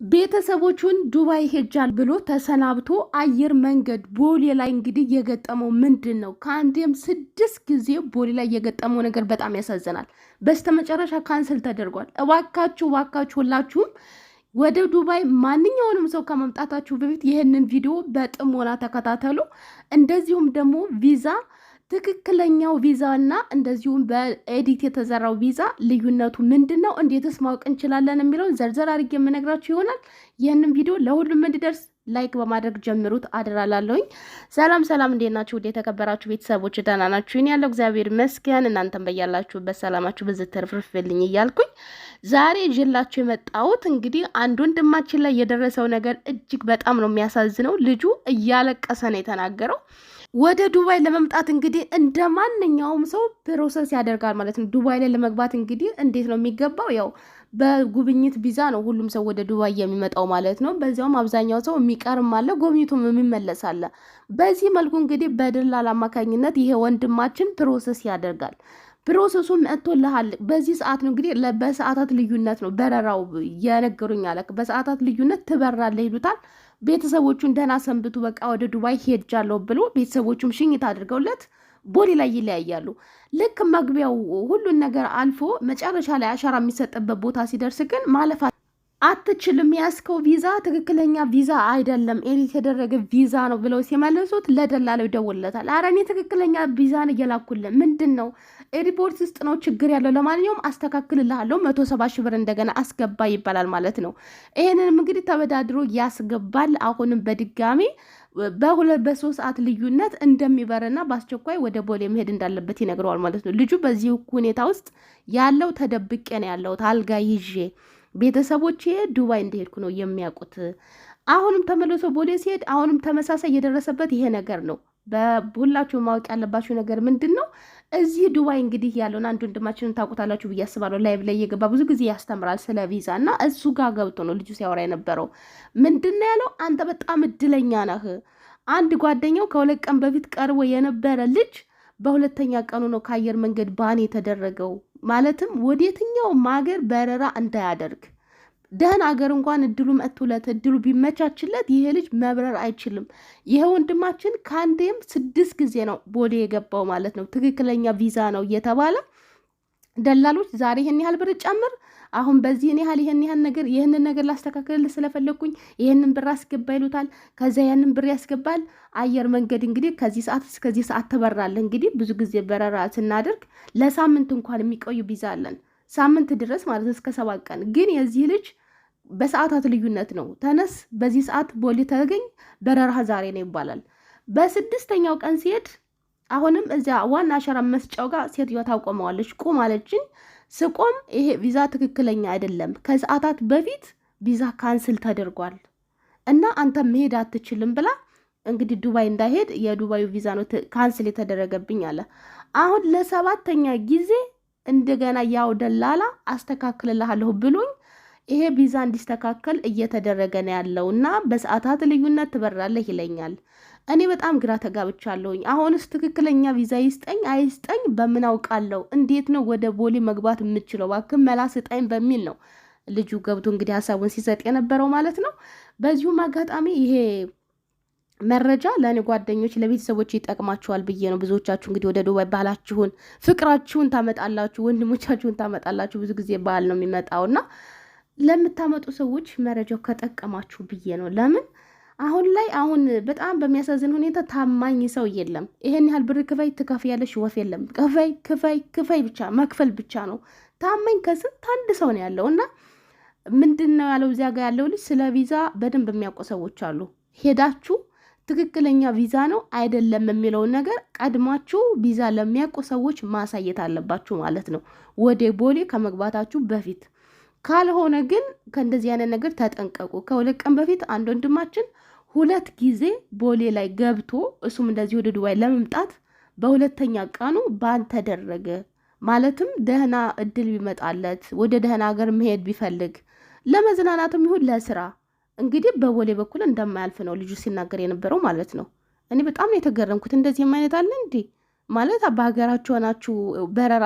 ቤተሰቦቹን ዱባይ ሄጃል ብሎ ተሰናብቶ አየር መንገድ ቦሌ ላይ እንግዲህ የገጠመው ምንድን ነው? ከአንዴም 6 ጊዜ ቦሌ ላይ የገጠመው ነገር በጣም ያሳዝናል። በስተመጨረሻ ካንስል ተደርጓል። እባካችሁ ሁላችሁም ወደ ዱባይ ማንኛውንም ሰው ከመምጣታችሁ በፊት ይህንን ቪዲዮ በጥሞና ተከታተሉ። እንደዚሁም ደግሞ ቪዛ ትክክለኛው ቪዛ እና እንደዚሁም በኤዲት የተዘራው ቪዛ ልዩነቱ ምንድን ነው? እንዴትስ ማወቅ እንችላለን? የሚለውን ዘርዘር አድርጌ የምነግራችሁ ይሆናል። ይህንን ቪዲዮ ለሁሉም እንዲደርስ ላይክ በማድረግ ጀምሩት አደራላለሁኝ። ሰላም፣ እንዴት ናችሁ? ወደ የተከበራችሁ ቤተሰቦች ደህና ናችሁ? እኔ ያለው እግዚአብሔር ይመስገን። እናንተም በያላችሁበት ሰላማችሁ ብዙ ትርፍርፍልኝ እያልኩኝ ዛሬ ይዤላችሁ የመጣሁት እንግዲህ አንድ ወንድማችን ላይ የደረሰው ነገር እጅግ በጣም ነው የሚያሳዝነው። ልጁ እያለቀሰ ነው የተናገረው። ወደ ዱባይ ለመምጣት እንግዲህ እንደ ማንኛውም ሰው ፕሮሰስ ያደርጋል ማለት ነው። ዱባይ ላይ ለመግባት እንግዲህ እንዴት ነው የሚገባው? ያው በጉብኝት ቪዛ ነው ሁሉም ሰው ወደ ዱባይ የሚመጣው ማለት ነው። በዚያውም አብዛኛው ሰው የሚቀርም አለ፣ ጎብኝቱም የሚመለስ አለ። በዚህ መልኩ እንግዲህ በደላላ አማካኝነት ይሄ ወንድማችን ፕሮሰስ ያደርጋል። ፕሮሰሱ መጥቶልሃል በዚህ ሰዓት ነው እንግዲህ በሰዓታት ልዩነት ነው በረራው የነገሩኝ አለ። በሰዓታት ልዩነት ትበራለህ ይሉታል። ቤተሰቦቹን ደህና ሰንብቱ በቃ ወደ ዱባይ ሄጃለሁ ብሎ ቤተሰቦቹም ሽኝት አድርገውለት ቦሌ ላይ ይለያያሉ። ልክ መግቢያው ሁሉን ነገር አልፎ መጨረሻ ላይ አሻራ የሚሰጥበት ቦታ ሲደርስ ግን ማለፍ አትችልም፣ ያስከው ቪዛ ትክክለኛ ቪዛ አይደለም፣ ኤዲት የተደረገ ቪዛ ነው ብለው ሲመልሱት ለደላለው ይደውልለታል። ኧረ እኔ ትክክለኛ ቪዛን እየላኩልን ምንድን ነው ኤርፖርት ውስጥ ነው ችግር ያለው፣ ለማንኛውም አስተካክልልሃለሁ 170 ሺህ ብር እንደገና አስገባ ይባላል ማለት ነው። ይሄንንም እንግዲህ ተበዳድሮ ያስገባል። አሁንም በድጋሚ በ2-3 ሰዓት ልዩነት እንደሚበርና በአስቸኳይ ወደ ቦሌ መሄድ እንዳለበት ይነግረዋል ማለት ነው። ልጁ በዚህ ሁኔታ ውስጥ ያለው ተደብቄ ነው ያለው አልጋ ይዤ ቤተሰቦቼ ዱባይ እንደሄድኩ ነው የሚያውቁት። አሁንም ተመልሶ ቦሌ ሲሄድ አሁንም ተመሳሳይ የደረሰበት ይሄ ነገር ነው። በሁላችሁ ማወቅ ያለባችሁ ነገር ምንድን ነው? እዚህ ዱባይ እንግዲህ ያለውን አንድ ወንድማችንን ታውቁታላችሁ ብዬ አስባለሁ። ላይቭ ላይ እየገባ ብዙ ጊዜ ያስተምራል ስለ ቪዛ እና እሱ ጋር ገብቶ ነው ልጁ ሲያወራ የነበረው። ምንድን ነው ያለው? አንተ በጣም እድለኛ ነህ። አንድ ጓደኛው ከ2 ቀን በፊት ቀርቦ የነበረ ልጅ በሁለተኛ ቀኑ ነው ከአየር መንገድ ባን የተደረገው። ማለትም ወደ የትኛውም ሀገር በረራ እንዳያደርግ ደህና ሀገር እንኳን እድሉ መጥቶለት እድሉ ቢመቻችለት ይሄ ልጅ መብረር አይችልም። ይሄ ወንድማችን ከአንዴም 6 ጊዜ ነው ቦሌ የገባው ማለት ነው። ትክክለኛ ቪዛ ነው እየተባለ ደላሎች ዛሬ ይሄን ያህል ብር ጨምር፣ አሁን በዚህ ይሄንን ነገር ላስተካክልልህ ስለፈለኩኝ ይሄንን ብር አስገባ ይሉታል። ከዛ ያንን ብር ያስገባል። አየር መንገድ እንግዲህ ከዚህ ሰዓት እስከዚህ ሰዓት ትበራለህ። እንግዲህ ብዙ ጊዜ በረራ ስናደርግ ለሳምንት እንኳን የሚቆዩ ቪዛ አለን፣ ሳምንት ድረስ ማለት እስከ 7 ቀን። ግን የዚህ ልጅ በሰዓታት ልዩነት ነው። ተነስ በዚህ ሰዓት ቦሌ ተገኝ፣ በረራ ዛሬ ነው ይባላል። በ6ኛው ቀን ሲሄድ አሁንም እዚያ ዋና አሻራ መስጫው ጋር ሴትዮዋ ታቆመዋለች። ቁም አለችኝ። ስቆም ይሄ ቪዛ ትክክለኛ አይደለም፣ ከሰዓታት በፊት ቪዛ ካንስል ተደርጓል እና አንተ መሄድ አትችልም ብላ እንግዲህ ዱባይ እንዳይሄድ የዱባዩ ቪዛ ነው ካንስል የተደረገብኝ አለ። አሁን ለ7ኛ ጊዜ እንደገና ያው ደላላ አስተካክልልሃለሁ ብሎኝ ይሄ ቪዛ እንዲስተካከል እየተደረገ ነው ያለው እና በሰዓታት ልዩነት ትበራለህ ይለኛል። እኔ በጣም ግራ ተጋብቻለሁኝ። አሁንስ ትክክለኛ ቪዛ ይስጠኝ አይስጠኝ በምን አውቃለሁ? እንዴት ነው ወደ ቦሌ መግባት የምችለው? እባክህ መላ ስጠኝ በሚል ነው ልጁ ገብቶ እንግዲህ ሀሳቡን ሲሰጥ የነበረው ማለት ነው። በዚሁም አጋጣሚ ይሄ መረጃ ለእኔ ጓደኞች ለቤተሰቦች ይጠቅማችኋል ብዬ ነው። ብዙዎቻችሁ እንግዲህ ወደ ዱባይ ባህላችሁን ፍቅራችሁን ታመጣላችሁ፣ ወንድሞቻችሁን ታመጣላችሁ። ብዙ ጊዜ ባህል ነው የሚመጣውና ለምታመጡ ሰዎች መረጃው ከጠቀማችሁ ብዬ ነው። ለምን አሁን በጣም በሚያሳዝን ሁኔታ ታማኝ ሰው የለም። ይሄን ያህል ብር ክፈይ ትከፍያለሽ፣ ወፍ የለም። ክፈይ ብቻ መክፈል ብቻ ነው። ታማኝ ከስንት አንድ ሰው ነው ያለው እና ምንድን ነው ያለው እዚያ ጋር ያለው ልጅ ስለ ቪዛ በደንብ የሚያውቁ ሰዎች አሉ። ሄዳችሁ ትክክለኛ ቪዛ ነው አይደለም የሚለውን ነገር ቀድማችሁ ቪዛ ለሚያውቁ ሰዎች ማሳየት አለባችሁ ማለት ነው፣ ወደ ቦሌ ከመግባታችሁ በፊት። ካልሆነ ግን ከእንደዚህ አይነት ነገር ተጠንቀቁ። ከ2 ቀን በፊት አንድ ወንድማችን 2 ጊዜ ቦሌ ላይ ገብቶ እሱም እንደዚህ ወደ ዱባይ ለመምጣት በሁለተኛ ቀኑ ባን ተደረገ። ማለትም ደህና እድል ቢመጣለት ወደ ደህና ሀገር መሄድ ቢፈልግ ለመዝናናትም ይሁን ለስራ እንግዲህ በቦሌ በኩል እንደማያልፍ ነው ልጁ ሲናገር የነበረው ማለት ነው። እኔ በጣም ነው የተገረምኩት። እንደዚህ አይነት አለ እንዴ? ማለት በሀገራችሁ ሆናችሁ በረራ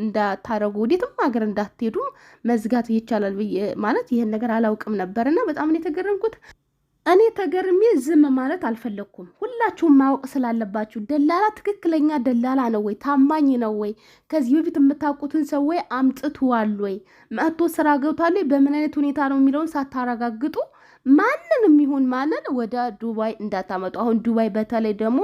እንዳታረጉ ወዴትም ሀገር እንዳትሄዱ መዝጋት ይቻላል ማለት ይሄን ነገር አላውቅም ነበርና በጣም ነው የተገረምኩት። እኔ ተገርሜ ዝም ማለት አልፈለግኩም። ሁላችሁም ማወቅ ስላለባችሁ ደላላ ትክክለኛ ደላላ ነው ወይ? ታማኝ ነው ወይ? ከዚህ በፊት የምታውቁትን ሰው ወይ አምጥቷል ወይ? መጥቶ ስራ ገብቷል ወይ? በምን አይነት ሁኔታ ነው የሚለውን ሳታረጋግጡ ማንንም ይሁን ማንን ወደ ዱባይ እንዳታመጡ። አሁን ዱባይ በተለይ ደግሞ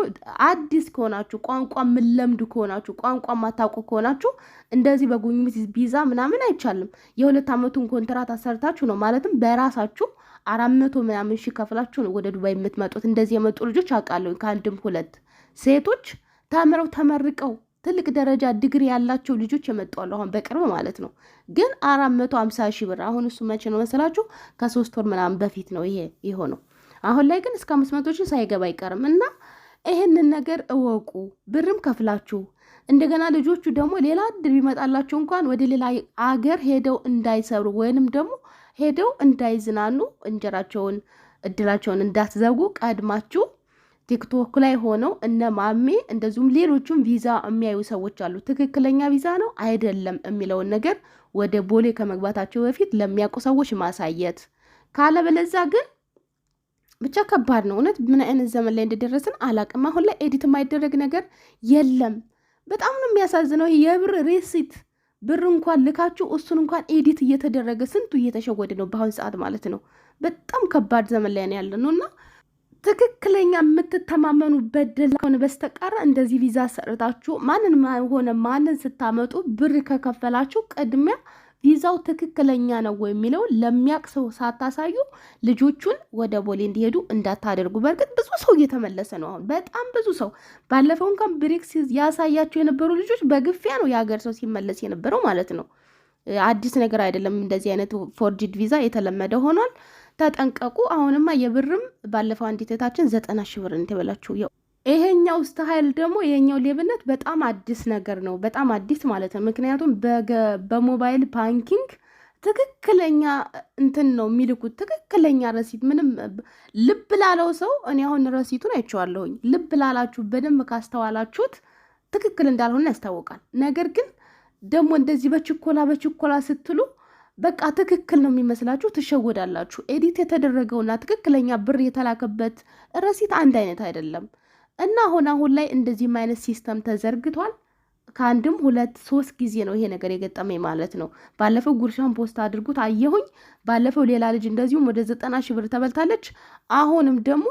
አዲስ ከሆናችሁ ቋንቋ የምለምዱ ከሆናችሁ ቋንቋ ማታውቁ ከሆናችሁ እንደዚህ በጉብኝት ቪዛ ምናምን አይቻልም። የ2 ዓመቱን ኮንትራት አሰርታችሁ ነው ማለትም በራሳችሁ 400 ምናምን ሺህ ከፍላችሁ ነው ወደ ዱባይ የምትመጡት። እንደዚህ የመጡ ልጆች አውቃለሁ፣ ከአንድም 2 ሴቶች ተምረው ተመርቀው ትልቅ ደረጃ ዲግሪ ያላቸው ልጆች የመጣሉ አሁን በቅርብ ማለት ነው። ግን 450 ሺህ ብር አሁን እሱ መቼ ነው መሰላችሁ? ከ3 ወር ምናምን በፊት ነው ይሄ የሆነው። አሁን ላይ ግን እስከ 500 ሺህ ሳይገባ አይቀርም። እና ይሄንን ነገር እወቁ። ብርም ከፍላችሁ እንደገና ልጆቹ ደግሞ ሌላ እድል ቢመጣላቸው እንኳን ወደ ሌላ አገር ሄደው እንዳይሰሩ ወይንም ደግሞ ሄደው እንዳይዝናኑ እንጀራቸውን እድላቸውን እንዳትዘጉ ቀድማችሁ ቲክቶክ ላይ ሆነው እነ ማሜ እንደዚሁም ሌሎቹም ቪዛ የሚያዩ ሰዎች አሉ። ትክክለኛ ቪዛ ነው አይደለም የሚለውን ነገር ወደ ቦሌ ከመግባታቸው በፊት ለሚያውቁ ሰዎች ማሳየት። ካለበለዛ ግን ብቻ ከባድ ነው። እውነት ምን አይነት ዘመን ላይ እንደደረስን አላቅም። አሁን ላይ ኤዲት የማይደረግ ነገር የለም። በጣም ነው የሚያሳዝነው። የብር ሬሲት ብር እንኳን ልካችሁ እሱን እንኳን ኤዲት እየተደረገ ስንቱ እየተሸወደ ነው በአሁን ሰዓት ማለት ነው። በጣም ከባድ ዘመን ላይ ያለ ነው እና ትክክለኛ የምትተማመኑበት ደላላ በስተቀር እንደዚህ ቪዛ ሰርታችሁ ማንን ሆነ ማንን ስታመጡ ብር ከከፈላችሁ ቅድሚያ ቪዛው ትክክለኛ ነው ወይ የሚለው ለሚያቅ ሰው ሳታሳዩ ልጆቹን ወደ ቦሌ እንዲሄዱ እንዳታደርጉ። በእርግጥ ብዙ ሰው እየተመለሰ ነው። አሁን በጣም ብዙ ሰው ባለፈው እንኳን ብሬክስ ያሳያቸው የነበሩ ልጆች በግፊያ ነው የሀገር ሰው ሲመለስ የነበረው ማለት ነው። አዲስ ነገር አይደለም። እንደዚህ አይነት ፎርጅድ ቪዛ የተለመደ ሆኗል። ተጠንቀቁ። አሁንማ የብርም ባለፈው አንዲት እህታችን 90 ሺህ ብር እንትበላችሁ። ይሄኛው ስታይል ደግሞ ይሄኛው ሌብነት በጣም አዲስ ነገር ነው። በጣም አዲስ ማለት ነው። ምክንያቱም በሞባይል ባንኪንግ ትክክለኛ እንትን ነው የሚልኩት፣ ትክክለኛ ረሲት። ምንም ልብ ላለው ሰው እኔ አሁን ረሲቱን አይቼዋለሁኝ። ልብ ላላችሁ በደንብ ካስተዋላችሁት ትክክል እንዳልሆነ ያስታውቃል። ነገር ግን ደግሞ እንደዚህ በችኮላ ስትሉ በቃ ትክክል ነው የሚመስላችሁ፣ ትሸወዳላችሁ። ኤዲት የተደረገውና ትክክለኛ ብር የተላከበት ረሲት አንድ አይነት አይደለም። እና አሁን ላይ እንደዚህም አይነት ሲስተም ተዘርግቷል። ከአንድም 2-3 ጊዜ ነው ይሄ ነገር የገጠመኝ ማለት ነው። ባለፈው ጉርሻን ፖስት አድርጉት አየሁኝ። ባለፈው ሌላ ልጅ እንደዚሁም ወደ 90 ሺህ ብር ተበልታለች። አሁንም ደግሞ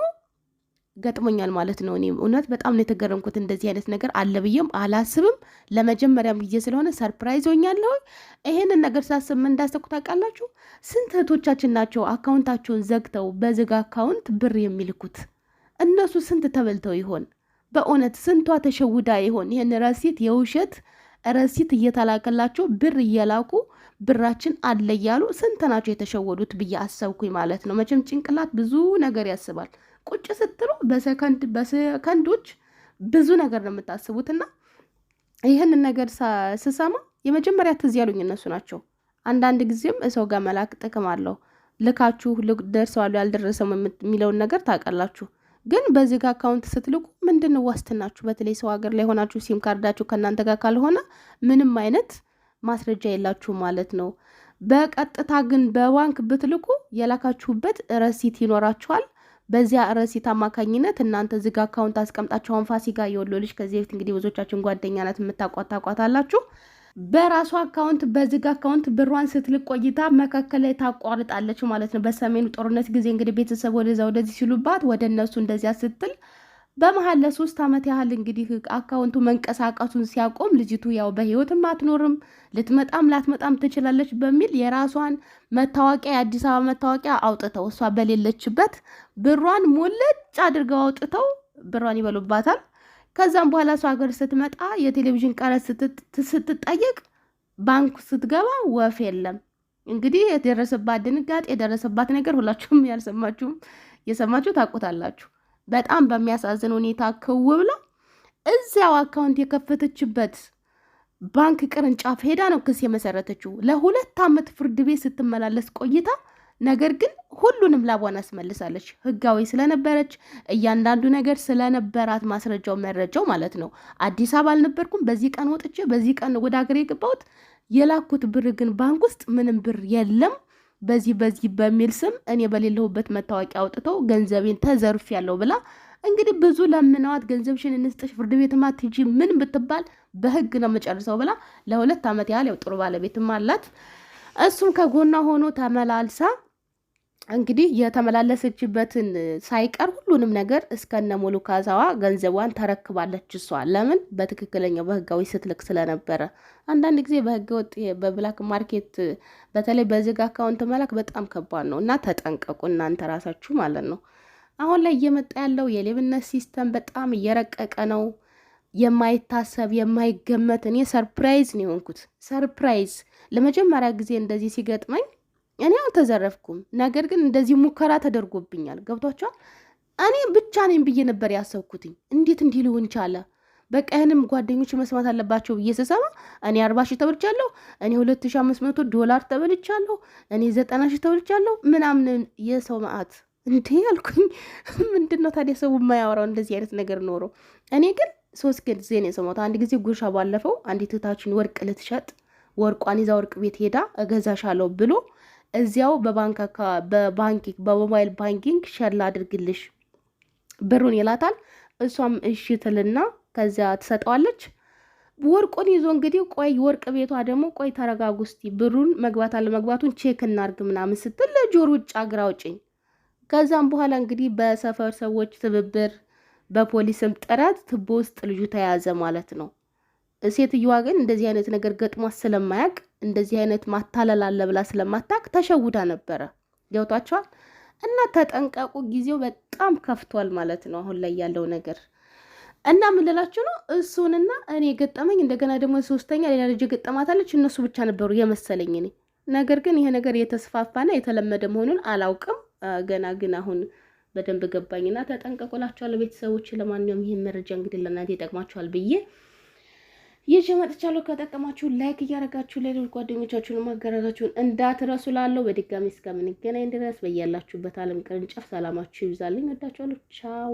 ገጥሞኛል ማለት ነው። እኔ እውነት በጣም ነው የተገረምኩት። እንደዚህ አይነት ነገር አለ ብዬም አላስብም። ለመጀመሪያም ጊዜ ስለሆነ ሰርፕራይዝ ሆኛለሁ። ይሄንን ነገር ሳስብ ምን እንዳሰብኩ ታውቃላችሁ? ስንት እህቶቻችን ናቸው አካውንታቸውን ዘግተው በዝግ አካውንት ብር የሚልኩት? እነሱ ስንት ተበልተው ይሆን? በእውነት ስንቷ ተሸውዳ ይሆን? ይህን ረሲት የውሸት ረሲት እየተላከላቸው ብር እየላኩ ብራችን አለ እያሉ ስንት ናቸው የተሸወዱት ብዬ አሰብኩኝ ማለት ነው። መቼም ጭንቅላት ብዙ ነገር ያስባል። ቁጭ ስትሉ በሰከንዶች ብዙ ነገር ነው የምታስቡትና ይህንን ነገር ስሰማ የመጀመሪያ ትዝ ያሉኝ እነሱ ናቸው። አንዳንድ ጊዜም ሰው ጋር መላክ ጥቅም አለው። ልካችሁ ደርሰዋሉ ያልደረሰው የሚለውን ነገር ታውቃላችሁ። ግን በዚህ ጋር አካውንት ስትልቁ ምንድነው ዋስትናችሁ? በተለይ ሰው ሀገር ላይ ሆናችሁ ሲም ካርዳችሁ ከእናንተ ጋር ካልሆነ ምንም አይነት ማስረጃ የላችሁ ማለት ነው። በቀጥታ ግን በባንክ ብትልቁ የላካችሁበት ረሲት ይኖራችኋል። በዚያ ረሲት አማካኝነት እናንተ ዝግ አካውንት አስቀምጣችሁ ፋሲካ የወሎ ልጅ ከዚህ በፊት እንግዲህ ብዙዎቻችን ጓደኛ ናት የምታቋታቋታላችሁ። በራሱ አካውንት በዝግ አካውንት ብሯን ስትልቅ ቆይታ መካከል ላይ ታቋርጣለች ማለት ነው። በሰሜኑ ጦርነት ጊዜ እንግዲህ ቤተሰብ ወደዚህ ሲሉባት ወደ እነሱ እንደዚያ ስትል በመሀል ለ3 ዓመት ያህል እንግዲህ አካውንቱ መንቀሳቀሱን ሲያቆም ልጅቱ ያው በህይወትም አትኖርም፣ ልትመጣም ላትመጣም ትችላለች በሚል የራሷን መታወቂያ የአዲስ አበባ መታወቂያ አውጥተው እሷ በሌለችበት ብሯን ሞለጭ አድርገው አውጥተው ብሯን ይበሉባታል። ከዛም በኋላ እሷ ሀገር ስትመጣ የቴሌቪዥን ቀረጥ ስትጠየቅ ባንኩ ስትገባ ወፍ የለም። እንግዲህ የደረሰባት ድንጋጤ የደረሰባት ነገር ሁላችሁም ያልሰማችሁም የሰማችሁ ታውቁታላችሁ። በጣም በሚያሳዝን ሁኔታ ክው ብላ እዚያው አካውንት የከፈተችበት ባንክ ቅርንጫፍ ሄዳ ነው ክስ የመሰረተችው። ለ2 ዓመት ፍርድ ቤት ስትመላለስ ቆይታ ነገር ግን ሁሉንም ላቧን አስመልሳለች። ህጋዊ ስለነበረች እያንዳንዱ ነገር ስለነበራት ማስረጃው መረጃው ማለት ነው። አዲስ አበባ አልነበርኩም፣ በዚህ ቀን ወጥቼ በዚህ ቀን ወደ ሀገር የገባሁት። የላኩት ብር ግን ባንክ ውስጥ ምንም ብር የለም። በዚህ በሚል ስም እኔ በሌለሁበት መታወቂያ አውጥተው ገንዘቤን ተዘርፍ ያለው ብላ እንግዲህ ብዙ ለምነዋት ገንዘብሽን እንስጥሽ ፍርድ ቤትማ ትጂ ምን ብትባል በህግ ነው መጨረሰው ብላ ለ2 ዓመት ያህል ያው ጥሩ ባለቤትም አላት። እሱም ከጎኗ ሆኖ ተመላልሳ እንግዲህ የተመላለሰችበትን ሳይቀር ሁሉንም ነገር እስከነ ሙሉ ካሳዋ ገንዘቧን ተረክባለች። እሷ ለምን በትክክለኛው በህጋዊ ስትልክ ስለነበረ። አንዳንድ ጊዜ በህገ ወጥ በብላክ ማርኬት በተለይ በዝግ አካውንት መላክ በጣም ከባድ ነው እና ተጠንቀቁ እናንተ ራሳችሁ ማለት ነው። አሁን ላይ እየመጣ ያለው የሌብነት ሲስተም በጣም እየረቀቀ ነው። የማይታሰብ የማይገመት። እኔ ሰርፕራይዝ ነው የሆንኩት። ሰርፕራይዝ ለመጀመሪያ ጊዜ እንደዚህ ሲገጥመኝ እኔ አልተዘረፍኩም፣ ነገር ግን እንደዚህ ሙከራ ተደርጎብኛል። ገብቷቸዋል። እኔ ብቻ ነኝ ብዬ ነበር ያሰብኩትኝ። እንዴት እንዲህ ሊሆን ቻለ? በቃ ይህንም ጓደኞች መስማት አለባቸው ብዬ ስሰማ እኔ 40 ሺህ ተበልቻለሁ፣ እኔ $2500 ተበልቻለሁ፣ እኔ 90 ሺህ ተበልቻለሁ ምናምን የሰው መዓት እንዴ አልኩኝ። ምንድን ነው ታዲያ ሰው የማያወራው እንደዚህ አይነት ነገር ኖሮ? እኔ ግን 3 ጊዜ ነው የሰማሁት። አንድ ጊዜ ጉርሻ ባለፈው አንዲት እህታችን ወርቅ ልትሸጥ ወርቋን ይዛ ወርቅ ቤት ሄዳ እገዛሻለሁ ብሎ እዚያው በሞባይል ባንኪንግ ሸር አድርግልሽ ብሩን ይላታል። እሷም እሺ ትልና ከዚያ ትሰጠዋለች። ወርቁን ይዞ እንግዲህ ቆይ ወርቅ ቤቷ ደግሞ ቆይ ተረጋጉ እስቲ ብሩን መግባት አለመግባቱን ቼክ እናርግ ምናምን ስትል ለጆሮ ውጭ አግራ አውጭኝ። ከዛም በኋላ እንግዲህ በሰፈር ሰዎች ትብብር በፖሊስም ጥረት ትቦ ውስጥ ልጁ ተያዘ ማለት ነው። ሴትዮዋ ግን እንደዚህ አይነት ነገር ገጥሟት ስለማያቅ እንደዚህ አይነት ማታለል አለ ብላ ስለማታቅ ተሸውዳ ነበረ። ገብቷቸዋል። እና ተጠንቀቁ፣ ጊዜው በጣም ከፍቷል ማለት ነው አሁን ላይ ያለው ነገር። እና ምን ልላችሁ ነው እሱንና እኔ ገጠመኝ። እንደገና ደግሞ ሶስተኛ ሌላ ልጅ ገጠማታለች። እነሱ ብቻ ነበሩ የመሰለኝ እኔ። ነገር ግን ይሄ ነገር የተስፋፋና የተለመደ መሆኑን አላውቅም ገና። ግን አሁን በደንብ ገባኝና ተጠንቀቁላችኋለሁ ቤተሰቦች። ለማንኛውም ይሄን መረጃ እንግዲህ ለእናንተ ይጠቅማችኋል ብዬ ይዤ መጥቻለሁ። ከጠቀማችሁ ላይክ እያደረጋችሁ ሌሎች ጓደኞቻችሁን ማጋራታችሁን እንዳትረሱ። ላለው በድጋሚ እስከምንገናኝ ድረስ በያላችሁበት ዓለም ቅርንጫፍ ሰላማችሁ ይብዛልኝ። ወዳችኋለሁ። ቻው